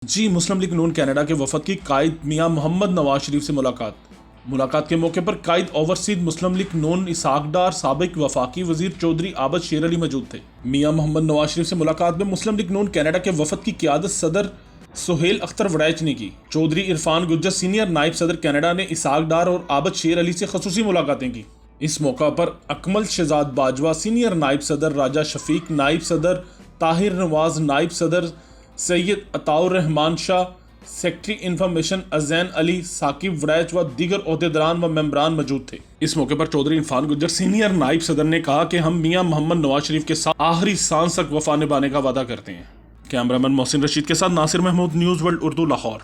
जी मुस्लिम league नून Canada के वफद की कायद मियां मोहम्मद नवाज शरीफ से मुलाकात के मौके पर कायद ओवरसीज मुस्लिम लीग नून इसाक डार साबिक वफाकी वजीर चौधरी आबद शेर अली मौजूद थे। मियां मोहम्मद नवाज शरीफ से मुलाकात में मुस्लिम लीग नून कनाडा के वफद की क़यादत सदर सुहेल अख्तर वड़ैच ने की। चौधरी इरफान गुज्जर सीनियर नायब सदर कनाडा ने इसाक डार और आबद शेर अली से खसूसी मुलाकातें की। इस मौका पर अकमल शहजाद बाजवा सीनियर नायब सदर, राजा शफीक नायब सदर, ताहिर नवाज नायब सदर, सैयद अताउर रहमान शाह, सेक्रेटरी इंफॉर्मेशन अजैन अली, साकिब वड़ैच व दीगर ओहदेदारान व मेंबरान मौजूद थे। इस मौके पर चौधरी इरफान गुज्जर सीनियर नायब सदर ने कहा कि हम मियां मोहम्मद नवाज शरीफ के साथ आखिरी सांस तक वफा निभाने का वादा करते हैं। कैमरामैन मोहसिन रशीद के साथ नासिर महमूद, न्यूज़ वर्ल्ड उर्दू, लाहौर।